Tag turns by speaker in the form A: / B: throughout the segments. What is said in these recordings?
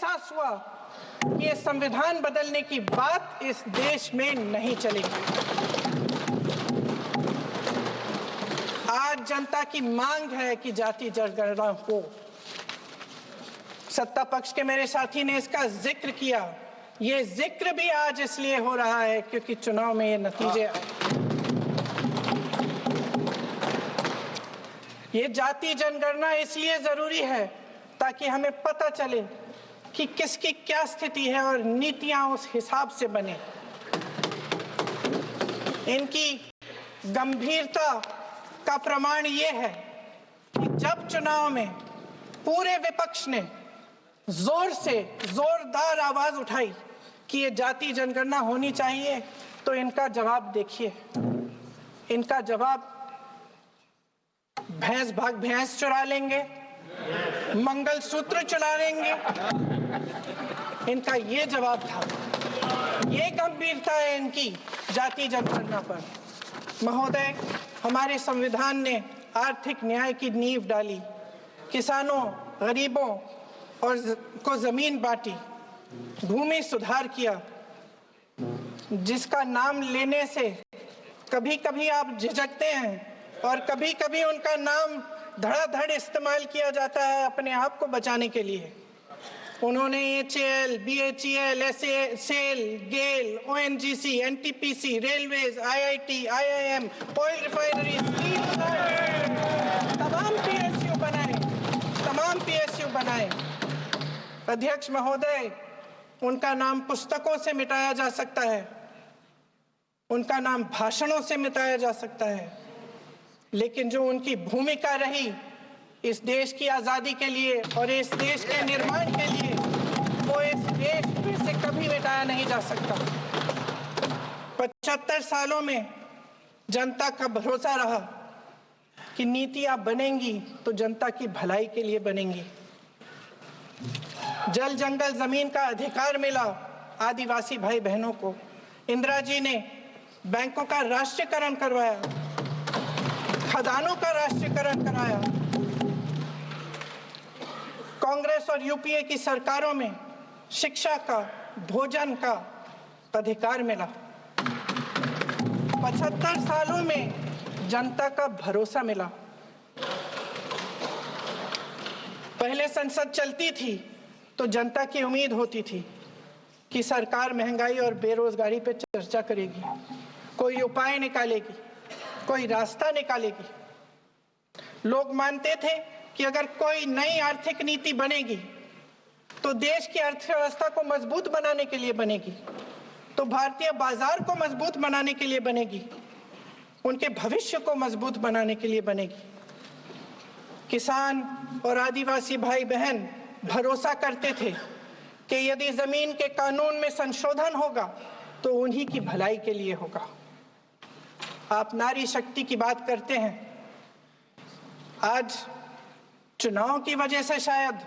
A: एहसास हुआ कि ये संविधान बदलने की बात इस देश में नहीं चलेगी। आज जनता की मांग है कि जाति जनगणना हो। सत्ता पक्ष के मेरे साथी ने इसका जिक्र किया। ये जिक्र भी आज इसलिए हो रहा है क्योंकि चुनाव में ये नतीजे आए। ये जाति जनगणना इसलिए जरूरी है ताकि हमें पता चले कि किसकी क्या स्थिति है और नीतियां उस हिसाब से बने। इनकी गंभीरता का प्रमाण ये है कि जब चुनाव में पूरे विपक्ष ने जोरदार आवाज उठाई कि ये जाति जनगणना होनी चाहिए, तो इनका जवाब देखिए। इनका जवाब भैंस भाग भैंस चुरा लेंगे, मंगलसूत्र चुरा लेंगे, इनका ये जवाब था। ये गंभीरता है इनकी जाति जनगणना पर। महोदय, हमारे संविधान ने आर्थिक न्याय की नींव डाली, किसानों, गरीबों और को जमीन बांटी, भूमि सुधार किया, जिसका नाम लेने से कभी कभी आप झिझकते हैं और कभी कभी उनका नाम धड़ाधड़ इस्तेमाल किया जाता है अपने आप को बचाने के लिए। उन्होंने HAL, BHEL, SAIL, GAIL, ONGC, NTPC, railways, IIT, IIM, oil refinery, तमाम PSU बनाए। अध्यक्ष महोदय, उनका नाम पुस्तकों से मिटाया जा सकता है, उनका नाम भाषणों से मिटाया जा सकता है, लेकिन जो उनकी भूमिका रही इस देश की आजादी के लिए और इस देश के निर्माण के लिए, वो इस देश में से कभी मिटाया नहीं जा सकता। 75 सालों में जनता का भरोसा रहा कि नीतियां बनेंगी तो जनता की भलाई के लिए बनेंगी। जल जंगल जमीन का अधिकार मिला आदिवासी भाई बहनों को। इंदिरा जी ने बैंकों का राष्ट्रीयकरण करवाया, खदानों का राष्ट्रीयकरण कराया। कांग्रेस और यूपीए की सरकारों में शिक्षा का, भोजन का अधिकार मिला। 75 सालों में जनता का भरोसा मिला। पहले संसद चलती थी तो जनता की उम्मीद होती थी कि सरकार महंगाई और बेरोजगारी पर चर्चा करेगी, कोई उपाय निकालेगी, कोई रास्ता निकालेगी। लोग मानते थे कि अगर कोई नई आर्थिक नीति बनेगी तो देश की अर्थव्यवस्था को मजबूत बनाने के लिए बनेगी, तो भारतीय बाजार को मजबूत बनाने के लिए बनेगी, उनके भविष्य को मजबूत बनाने के लिए बनेगी। किसान और आदिवासी भाई बहन भरोसा करते थे कि यदि जमीन के कानून में संशोधन होगा तो उन्हीं की भलाई के लिए होगा। आप नारी शक्ति की बात करते हैं। आज चुनाव की वजह से शायद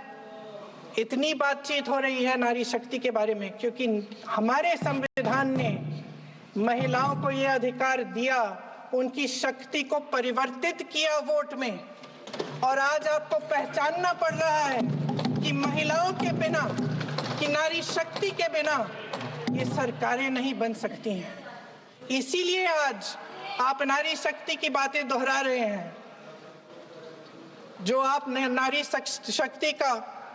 A: इतनी बातचीत हो रही है नारी शक्ति के बारे में, क्योंकि हमारे संविधान ने महिलाओं को यह अधिकार दिया, उनकी शक्ति को परिवर्तित किया वोट में। और आज आपको पहचानना पड़ रहा है कि महिलाओं के बिना, कि नारी शक्ति के बिना ये सरकारें नहीं बन सकती हैं। इसीलिए आज आप नारी शक्ति की बातें दोहरा रहे हैं। जो आप नारी शक्ति का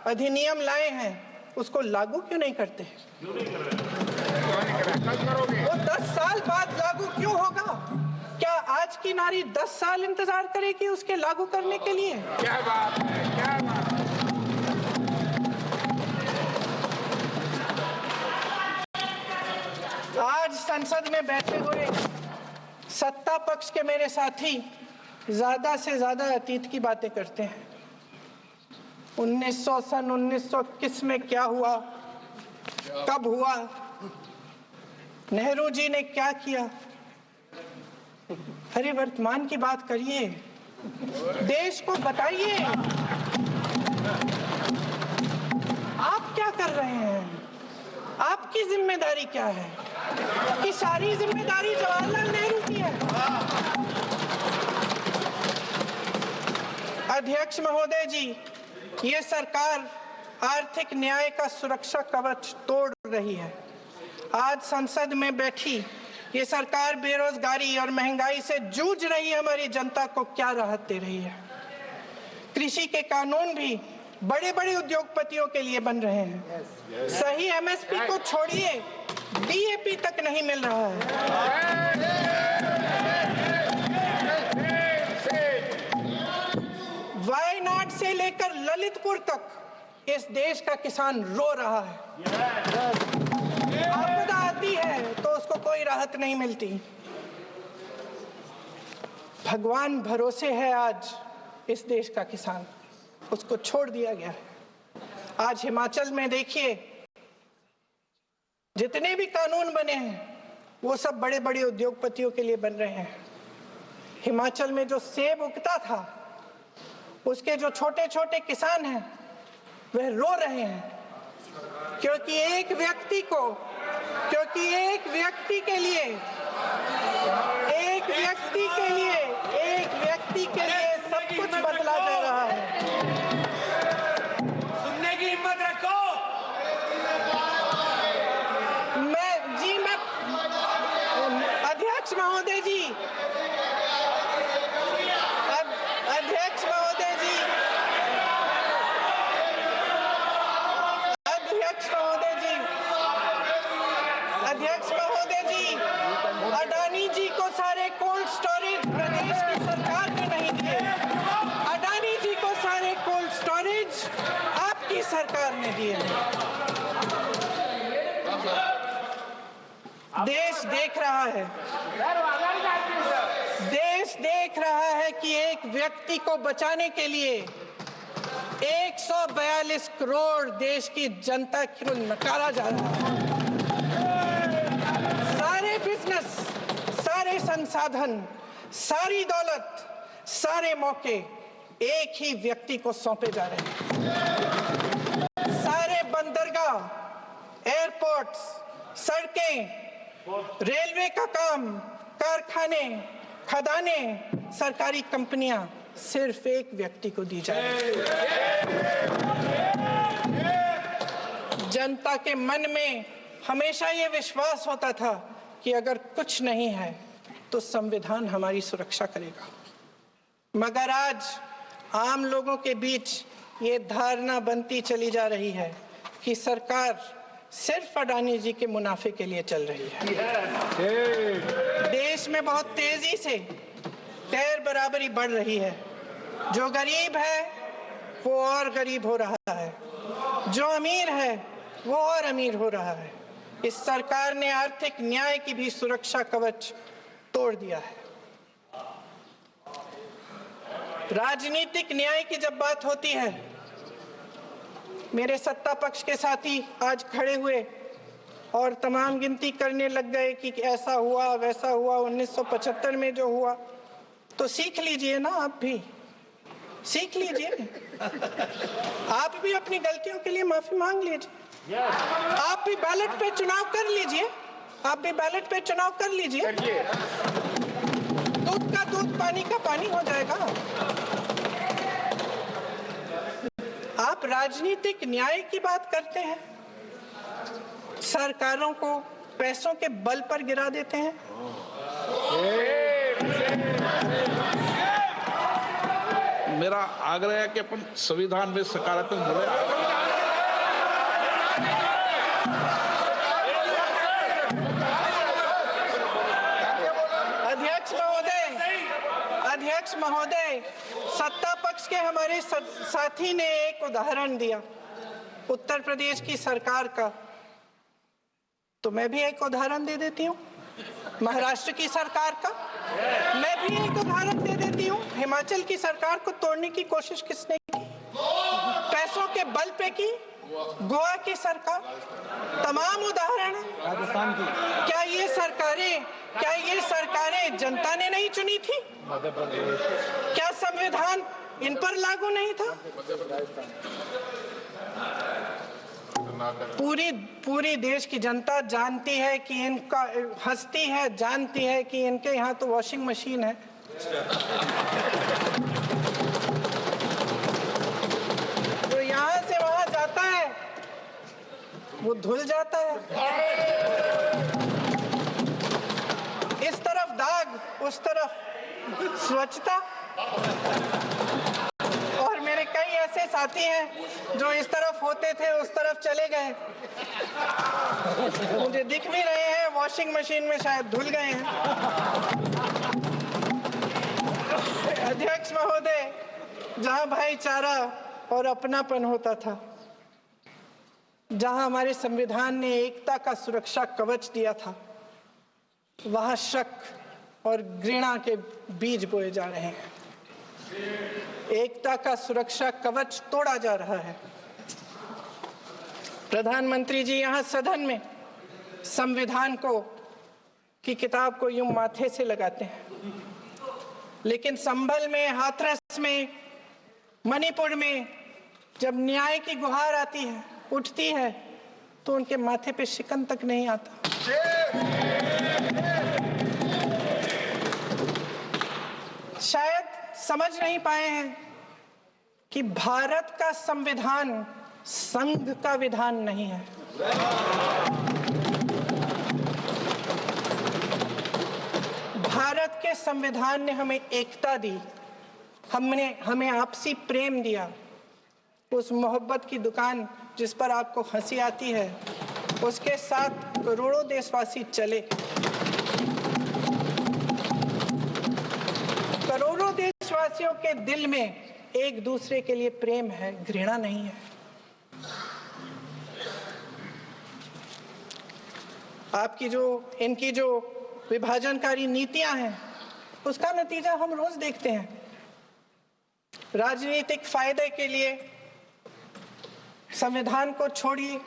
A: अधिनियम लाए हैं उसको लागू क्यों नहीं करते? वो 10 साल बाद लागू क्यों होगा? क्या आज की नारी 10 साल इंतजार करेगी उसके लागू करने के लिए?
B: क्या बात है, क्या बात है।
A: आज संसद में बैठे हुए सत्ता पक्ष के मेरे साथी ज्यादा से ज्यादा अतीत की बातें करते हैं। 1921 में क्या हुआ, कब हुआ, नेहरू जी ने क्या किया। अरे वर्तमान की बात करिए, देश को बताइए आप क्या कर रहे हैं, आपकी जिम्मेदारी क्या है? कि सारी जिम्मेदारी जवाहरलाल नेहरू की है। अध्यक्ष महोदय जी, ये सरकार आर्थिक न्याय का सुरक्षा कवच तोड़ रही है। आज संसद में बैठी ये सरकार बेरोजगारी और महंगाई से जूझ रही हमारी जनता को क्या राहत दे रही है। कृषि के कानून भी बड़े बड़े उद्योगपतियों के लिए बन रहे हैं। सही एमएसपी को छोड़िए, डीएपी तक नहीं मिल रहा है। वायनाड से लेकर ललितपुर तक इस देश का किसान रो रहा है। आपदा आती है तो उसको कोई राहत नहीं मिलती। भगवान भरोसे है आज इस देश का किसान, उसको छोड़ दिया गया है। आज हिमाचल में देखिए, जितने भी कानून बने हैं वो सब बड़े बड़े उद्योगपतियों के लिए बन रहे हैं। हिमाचल में जो सेब उगता था, उसके जो छोटे छोटे किसान हैं वह रो रहे हैं, क्योंकि एक व्यक्ति के लिए सब कुछ बदला जा रहा है।
C: सुनने की हिम्मत रखो।
A: अध्यक्ष महोदय जी, अडानी जी को सारे कोल्ड स्टोरेज प्रदेश की सरकार ने नहीं दिए। अडानी जी को सारे कोल्ड स्टोरेज आपकी सरकार ने दिए। देश देख रहा है कि एक व्यक्ति को बचाने के लिए 142 करोड़ देश की जनता को नकारा जा रहा है। सारे बिजनेस, सारे संसाधन, सारी दौलत, सारे मौके एक ही व्यक्ति को सौंपे जा रहे हैं। सारे बंदरगाह, एयरपोर्ट्स, सड़कें, रेलवे का काम, कारखाने, खदाने, सरकारी कंपनियां सिर्फ एक व्यक्ति को दी जा रही है। जनता के मन में हमेशा ये विश्वास होता था कि अगर कुछ नहीं है तो संविधान हमारी सुरक्षा करेगा, मगर आज आम लोगों के बीच ये धारणा बनती चली जा रही है कि सरकार सिर्फ अडानी जी के मुनाफे के लिए चल रही है। देश में बहुत तेजी से गैर बराबरी बढ़ रही है। जो गरीब है वो और गरीब हो रहा है, जो अमीर है वो और अमीर हो रहा है। इस सरकार ने आर्थिक न्याय की भी सुरक्षा कवच तोड़ दिया है। राजनीतिक न्याय की जब बात होती है, मेरे सत्ता पक्ष के साथी आज खड़े हुए और तमाम गिनती करने लग गए कि ऐसा हुआ वैसा हुआ, 1975 में जो हुआ। तो सीख लीजिए ना, आप भी सीख लीजिए। आप भी अपनी गलतियों के लिए माफी मांग लीजिए। आप भी बैलेट पे चुनाव कर लीजिए। दूध का दूध, पानी का पानी हो जाएगा। आप राजनीतिक न्याय की बात करते हैं, सरकारों को पैसों के बल पर गिरा देते हैं।
B: मेरा आग्रह है कि अपन संविधान में सकारात्मक जुड़े।
A: अध्यक्ष महोदय, सत्ता पक्ष के हमारे साथी ने एक उदाहरण दिया उत्तर प्रदेश की सरकार का, तो मैं भी एक उदाहरण दे देती हूँ महाराष्ट्र की सरकार का। मैं भी एक उदाहरण दे देती हूँ हिमाचल की सरकार को तोड़ने की कोशिश किसने की, पैसों के बल पे की, गोवा की सरकार। तमाम उदाहरण
D: राजस्थान की।
A: क्या ये सरकारें जनता ने नहीं चुनी थी? क्या संविधान इन पर लागू नहीं था? पूरी देश की जनता जानती है कि इनका हंसती है, जानती है कि इनके यहाँ तो वॉशिंग मशीन है। तो यहाँ से वहां जाता है वो धुल जाता है। इस तरफ दाग, उस तरफ स्वच्छता। और मेरे कई ऐसे साथी हैं जो इस तरफ होते थे उस तरफ चले गए, मुझे दिख भी रहे हैं, वॉशिंग मशीन में शायद धुल गए हैं। अध्यक्ष महोदय, जहां भाईचारा और अपनापन होता था, जहां हमारे संविधान ने एकता का सुरक्षा कवच दिया था, वहां शक और घृणा के बीज बोए जा रहे हैं। एकता का सुरक्षा कवच तोड़ा जा रहा है। प्रधानमंत्री जी यहां सदन में संविधान की किताब को यूं माथे से लगाते हैं, लेकिन संभल में, हाथरस में, मणिपुर में जब न्याय की गुहार आती है, उठती है, तो उनके माथे पे शिकन तक नहीं आता। शायद समझ नहीं पाए हैं कि भारत का संविधान संघ का विधान नहीं है। भारत के संविधान ने हमें एकता दी, हमें आपसी प्रेम दिया। उस मोहब्बत की दुकान जिस पर आपको हंसी आती है, उसके साथ करोड़ों देशवासी चले। करोड़ों देशवासियों के दिल में एक दूसरे के लिए प्रेम है, घृणा नहीं है। इनकी जो विभाजनकारी नीतियां हैं, उसका नतीजा हम रोज देखते हैं। राजनीतिक फायदे के लिए संविधान को छोड़िए,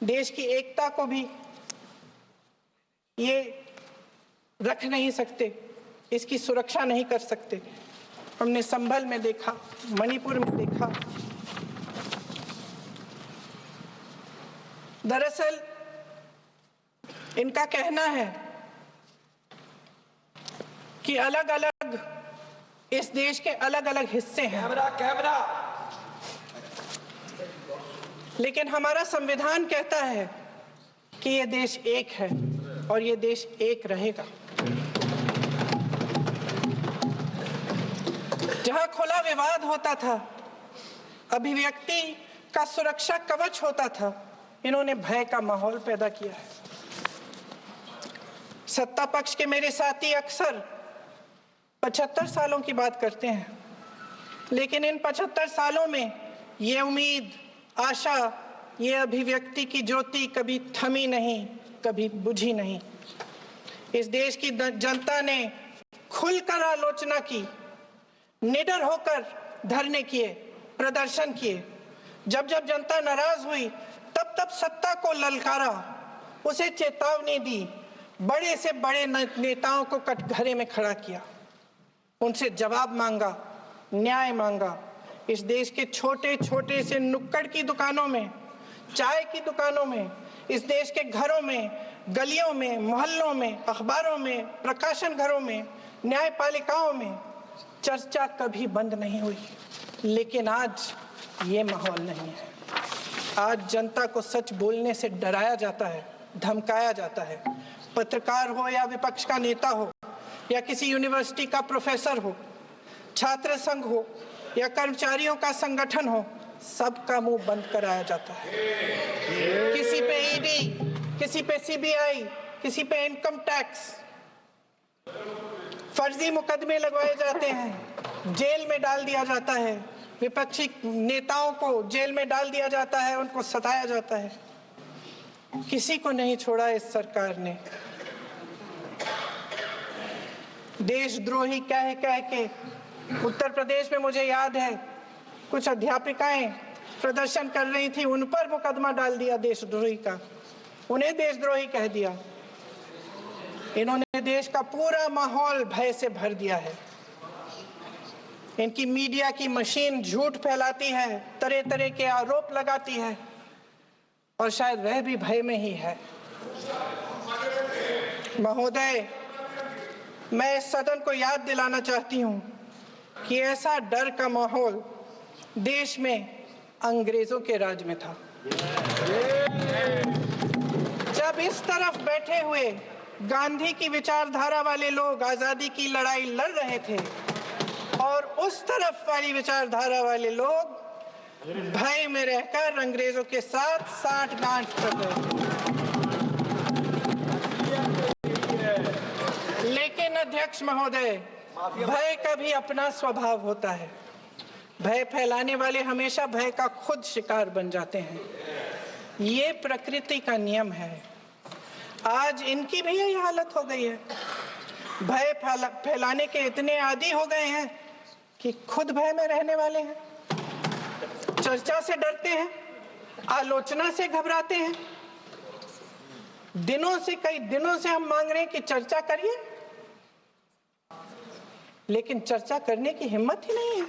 A: देश की एकता को भी ये रख नहीं सकते, इसकी सुरक्षा नहीं कर सकते। हमने संभल में देखा, मणिपुर में देखा। दरअसल इनका कहना है कि अलग अलग इस देश के अलग अलग हिस्से हैं, लेकिन हमारा संविधान कहता है कि ये देश एक है और ये देश एक रहेगा। जहां खुला विवाद होता था, अभिव्यक्ति का सुरक्षा कवच होता था, इन्होंने भय का माहौल पैदा किया है। सत्ता पक्ष के मेरे साथी अक्सर 75 सालों की बात करते हैं, लेकिन इन 75 सालों में ये उम्मीद, आशा, ये अभिव्यक्ति की ज्योति कभी थमी नहीं, कभी बुझी नहीं। इस देश की जनता ने खुलकर आलोचना की, निडर होकर धरने किए, प्रदर्शन किए। जब जब जनता नाराज हुई, तब तब सत्ता को ललकारा, उसे चेतावनी दी, बड़े से बड़े नेताओं को कटघरे में खड़ा किया, उनसे जवाब मांगा, न्याय मांगा। इस देश के छोटे छोटे से नुक्कड़ की दुकानों में, चाय की दुकानों में, इस देश के घरों में, गलियों में, मोहल्लों में, अखबारों में, प्रकाशन घरों में, न्यायपालिकाओं में चर्चा कभी बंद नहीं हुई। लेकिन आज ये माहौल नहीं है। आज जनता को सच बोलने से डराया जाता है, धमकाया जाता है। पत्रकार हो या विपक्ष का नेता हो या किसी यूनिवर्सिटी का प्रोफेसर हो, छात्र संघ हो या कर्मचारियों का संगठन हो, सबका मुंह बंद कराया जाता है। किसी पे ईडी, किसी पे सीबीआई, किसी पे इनकम टैक्स, फर्जी मुकदमे लगवाए जाते हैं, जेल में डाल दिया जाता है। विपक्षी नेताओं को जेल में डाल दिया जाता है, उनको सताया जाता है। किसी को नहीं छोड़ा इस सरकार ने। देशद्रोही कह कह के उत्तर प्रदेश में मुझे याद है कुछ अध्यापिकाएं प्रदर्शन कर रही थी, उन पर मुकदमा डाल दिया देशद्रोही का, उन्हें देशद्रोही कह दिया। इन्होंने देश का पूरा माहौल भय से भर दिया है। इनकी मीडिया की मशीन झूठ फैलाती है, तरह तरह के आरोप लगाती है, और शायद वह भी भय में ही है। महोदय, मैं इस सदन को याद दिलाना चाहती हूं कि ऐसा डर का माहौल देश में अंग्रेजों के राज में था। जब इस तरफ बैठे हुए गांधी की विचारधारा वाले लोग आजादी की लड़ाई लड़ रहे थे और उस तरफ वाली विचारधारा वाले लोग भय में रहकर अंग्रेजों के साथ साठगांठ कर रहे थे। लेकिन अध्यक्ष महोदय, भय का भी अपना स्वभाव होता है। भय फैलाने वाले हमेशा भय का खुद शिकार बन जाते हैं। ये प्रकृति का नियम है। आज इनकी भी यही हालत हो गई है। भय फैलाने के इतने आदी हो गए हैं कि खुद भय में रहने वाले हैं, चर्चा से डरते हैं, आलोचना से घबराते हैं। कई दिनों से हम मांग रहे हैं कि चर्चा करिए, लेकिन चर्चा करने की हिम्मत ही नहीं है।